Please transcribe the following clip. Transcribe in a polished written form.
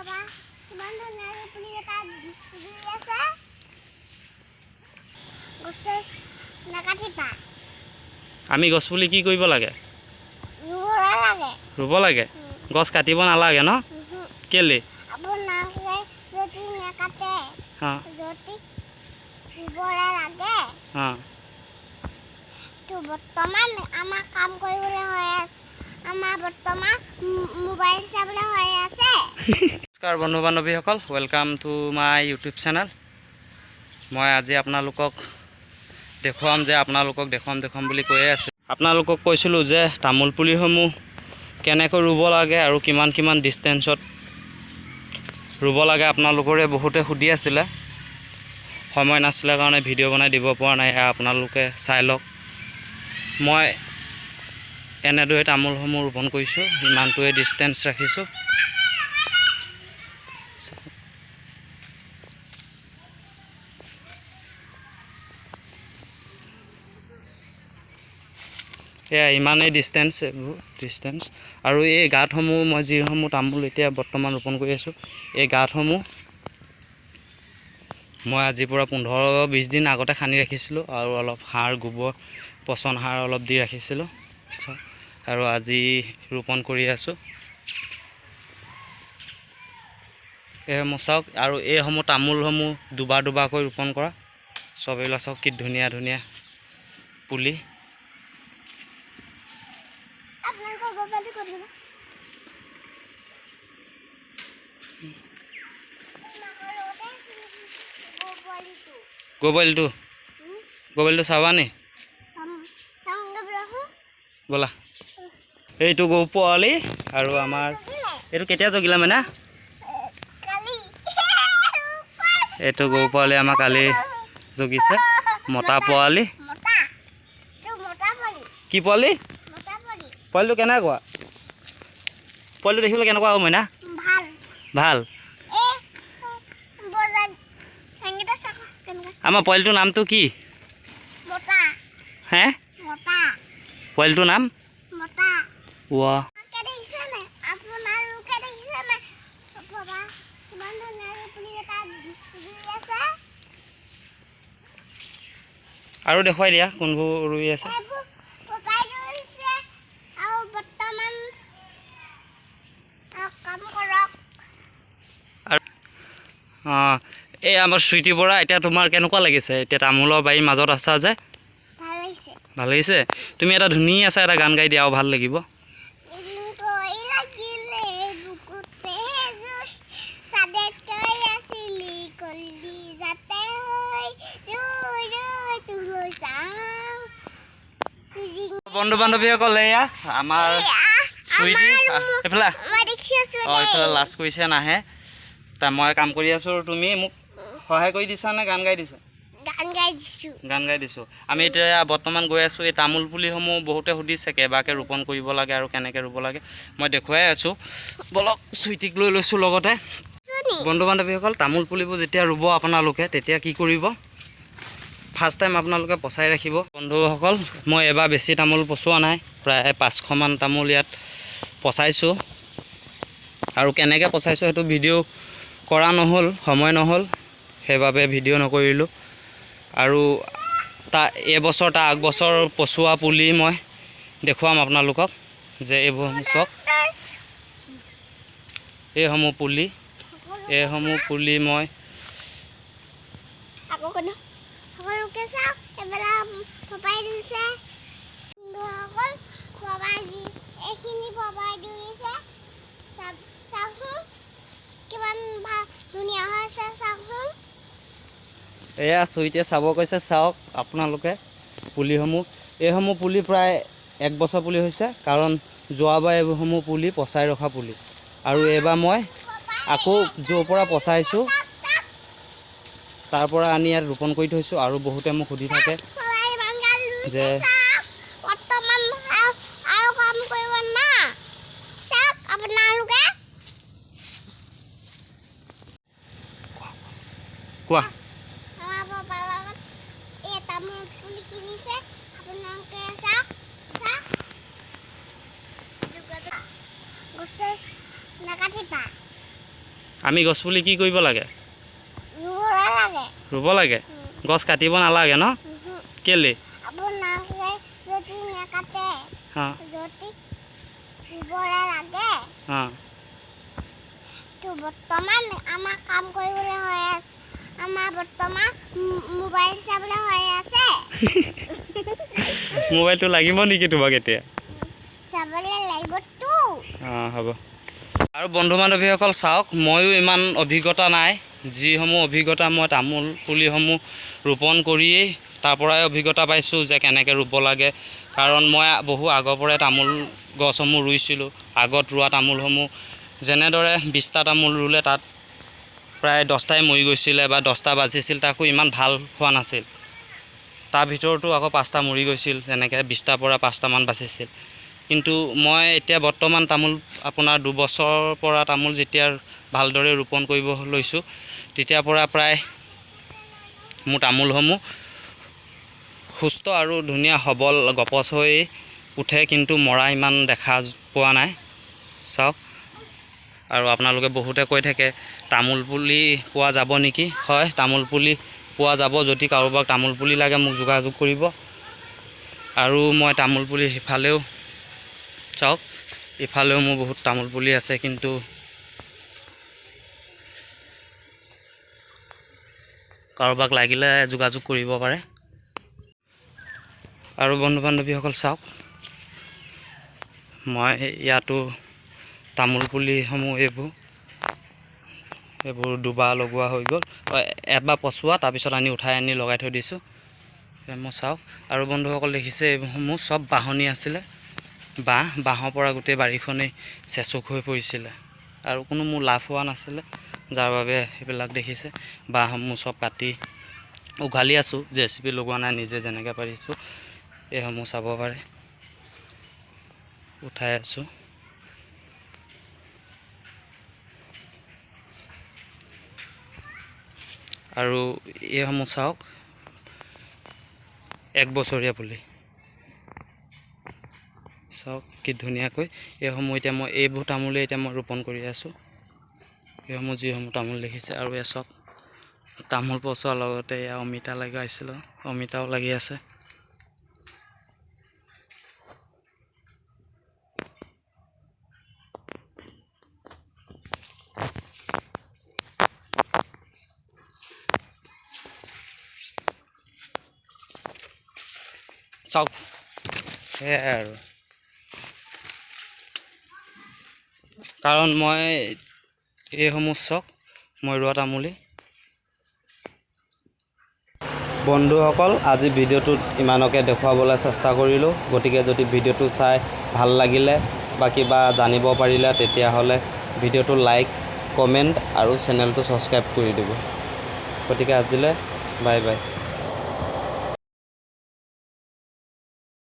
বাবা কিমান ধুনীয়া পুলি এটা জুই আছে গছ নাকাটিবা আমি গছ পুলি কি কৰিব লাগে ৰুব লাগে গছ কাটিব নালাগে ন কেলে আপোনালোকে যদি নাকাটে যদি ৰুবলে লাগে তো বৰ্তমান আমাৰ কাম কৰিবলৈ হৈ আছে আমাৰ বৰ্তমান মোবাইল চাবলৈ হৈ আছে নমস্কাৰ বন্ধু বান্ধৱীসকল welcome to my YouTube channel মই আজি আপোনালোকক দেখুৱাম বুলি কৈয়ে আছে আপোনালোকক কৈছিলোঁ যে তামোল পুলিসমূহ কেনেকৈ ৰুব লাগে আৰু কিমান ডিষ্টেঞ্চত ৰুব লাগে আপোনালোকৰে বহুতে সুধি আছিলে সময় নাছিলে কাৰণে ভিডিঅ' বনাই দিব পৰা নাই আপোনালোকে চাই লওক মই এনেদৰে তামোলসমূহ ৰোপণ কৰিছোঁ ইমানটোৱে ডিষ্টেঞ্চ ৰাখিছোঁ এয়া ইমানেই ডিষ্টেঞ্চ আৰু এই গাঁতসমূহ মই যিসমূহ তামোল এতিয়া বৰ্তমান ৰোপণ কৰি আছোঁ এই গাঁতসমূহ মই আজিৰ পৰা 15-20 দিন আগতে খান্দি ৰাখিছিলোঁ আৰু অলপ সাৰ গোবৰ পচন সাৰ অলপ দি ৰাখিছিলোঁ আৰু আজি ৰোপণ কৰি আছোঁ এইসমূহ চাওক আৰু এইসমূহ তামোলসমূহ দুবাৰকৈ ৰোপণ কৰা চব এইবিলাক চাওক কি ধুনীয়া পুলি গোবলটো চাবা নি ব'লা এইটো গৰু পোৱালি আৰু আমাৰ এইটো কেতিয়া জগিলা মানে এইটো গৰু পোৱালি আমাৰ কালি জগিছে মতা পোৱালি কি পোৱালি পোৱালিটো কেনেকুৱা পোৱালিটো দেখিবলৈ কেনেকুৱা হ'ব মইনা ভাল আমাৰ পোৱালিটোৰ নামটো কি হে পোৱালিটোৰ নাম ৱা আৰু দেখুৱাই দিয়া কোনবোৰ ৰুই আছে এই আমাৰ চুইটি বৰা এতিয়া তোমাৰ কেনেকুৱা লাগিছে এতিয়া তামোলৰ বাৰীৰ মাজত আছা যে ভাল লাগিছে তুমি এটা ধুনীয়া আছে এটা গান গাই দিয়া ভাল লাগিব বন্ধু বান্ধৱীসকল এয়া আমাৰ চুইটি এইফালে এইফালে লাজ কৰিছে নাহে তা মই কাম কৰি আছোঁ তুমি মোক সহায় কৰি দিছা নে গান গাই দিছা গান গাই দিছোঁ আমি এতিয়া বৰ্তমান গৈ আছোঁ এই তামোল পুলিসমূহ বহুতে সুধিছে কেইবাকে ৰোপণ কৰিব লাগে আৰু কেনেকৈ ৰুব লাগে মই দেখুৱাই আছোঁ বলক চুইটিক লৈ লৈছোঁ লগতে বন্ধু বান্ধৱীসকল তামোল পুলিবোৰ যেতিয়া ৰুব আপোনালোকে তেতিয়া কি কৰিব ফাৰ্ষ্ট টাইম আপোনালোকে পচাই ৰাখিব বন্ধুসকল মই এবাৰ বেছি তামোল পচোৱা নাই প্ৰায় 500মান তামোল ইয়াত পচাইছোঁ আৰু কেনেকৈ পচাইছোঁ সেইটো ভিডিঅ' কৰা নহ'ল সময় নহ'ল সেইবাবে ভিডিঅ' নকৰিলোঁ আৰু এইবছৰ তাৰ আগবছৰ পচোৱা পুলি মই দেখুৱাম আপোনালোকক যে এইবোৰ চাওক এইসমূহ পুলি মই এয়া চুইটিয়ে চাব কৈছে চাওক আপোনালোকে পুলিসমূহ এইসমূহ পুলি প্ৰায় 1 বছৰ পুলি হৈছে কাৰণ যোৱাবাৰ এইসমূহ পুলি পচাই ৰখা পুলি আৰু এইবাৰ মই আকৌ য'ৰ পৰা পচাইছোঁ তাৰ পৰা আনি ইয়াত ৰোপণ কৰি থৈছোঁ আৰু বহুতে মোক সুধি থাকে যে কোৱা আমি গছপুলি কি কৰিব লাগে? ৰুব লাগে। গছ কাটিব নালাগে ন? কেলে? আপোনালোকে যদি নেকাটে যদি ৰুবলে লাগে তো বৰ্তমান আমাৰ কাম কৰিবলৈ হৈ আছে। আমাৰ বৰ্তমান মোবাইল চাবলৈ হৈ আছে। মোবাইলটো লাগিব নেকি তোমাক এতিয়া? চাবলৈ লাগিবতো। হ'ব। আৰু বন্ধু বান্ধৱীসকল চাওক, ময়ো ইমান অভিজ্ঞতা নাই। যিসমূহ অভিজ্ঞতা মই তামোল পুলিসমূহ ৰোপণ কৰিয়েই তাৰ পৰাই অভিজ্ঞতা পাইছোঁ যে কেনেকৈ ৰুব লাগে। কাৰণ মই বহু আগৰ পৰাই তামোল গছসমূহ ৰুইছিলোঁ। আগত ৰোৱা তামোলসমূহ যেনেদৰে 20টা তামোল ৰুলে তাত প্ৰায় 10টাই মৰি গৈছিলে বা 10টা বাজিছিল, তাকো ইমান ভাল হোৱা নাছিল। তাৰ ভিতৰতো আকৌ 5টা মৰি গৈছিল, যেনেকৈ 20টাৰ পৰা 5টামান বাচিছিল। কিন্তু মই এতিয়া বৰ্তমান তামোল আপোনাৰ 2 বছৰৰ পৰা তামোল যেতিয়া ভালদৰে ৰোপণ কৰিব লৈছোঁ, তেতিয়াৰ পৰা প্ৰায় মোৰ তামোলসমূহ সুস্থ আৰু ধুনীয়া সবল গপচ হৈ উঠে, কিন্তু মৰা ইমান দেখা পোৱা নাই। চাওক, আৰু আপোনালোকে বহুতে কৈ থাকে তামোল পুলি পোৱা যাব নেকি? হয়, তামোল পুলি পোৱা যাব। যদি কাৰোবাক তামোল পুলি লাগে মোক যোগাযোগ কৰিব। আৰু মই তামোল পুলি সিফালেও চাওক, ইফালেও মোৰ বহুত তামোল পুলি আছে, কিন্তু কাৰোবাক লাগিলে যোগাযোগ কৰিব পাৰে। আৰু বন্ধু বান্ধৱীসকল চাওক, মই ইয়াতো তামোল পুলিসমূহ এইবোৰ দুবাৰ লগোৱা হৈ গ'ল। এবাৰ পচোৱা, তাৰপিছত উঠাই আনি লগাই থৈ দিছোঁ। মই চাওক, আৰু বন্ধুসকল দেখিছে এইসমূহ চব বাঁহনি আছিলে। বাঁহৰ পৰা গোটেই বাৰীখনেই চেচুক হৈ পৰিছিলে আৰু কোনো মোৰ লাভ হোৱা নাছিলে, যাৰ বাবে সেইবিলাক দেখিছে। বাঁহসমূহ চব কাটি উঘালি আছোঁ, JCB লগোৱা নাই, নিজে যেনেকৈ পাৰিছোঁ। এইসমূহ চাব পাৰে, উঠাই আছোঁ। আৰু এইসমূহ চাওক, 1 বছৰীয়া পুলি চাওক কি ধুনীয়াকৈ। এইসমূহ এতিয়া মই এইবোৰ তামোলেই এতিয়া মই ৰোপণ কৰি আছোঁ। এইসমূহ যিসমূহ তামোল দেখিছে। আৰু এই চব তামোল পচোৱাৰ লগতে এয়া অমিতা লগাইছিলোঁ, অমিতাও লাগি আছে। চাওক, সেয়াই আৰু। কাৰণ মই এইসমূহ চাওক, মই ৰোৱা তামোলি। বন্ধুসকল, আজি ভিডিঅ'টোত ইমানকে দেখুৱাবলৈ চেষ্টা কৰিলোঁ। গতিকে যদি ভিডিঅ'টো চাই ভাল লাগিলে বা কিবা জানিব পাৰিলে, তেতিয়াহ'লে ভিডিঅ'টো লাইক, কমেণ্ট আৰু চেনেলটো ছাবস্ক্ৰাইব কৰি দিব। গতিকে আজিলৈ বাই বাই।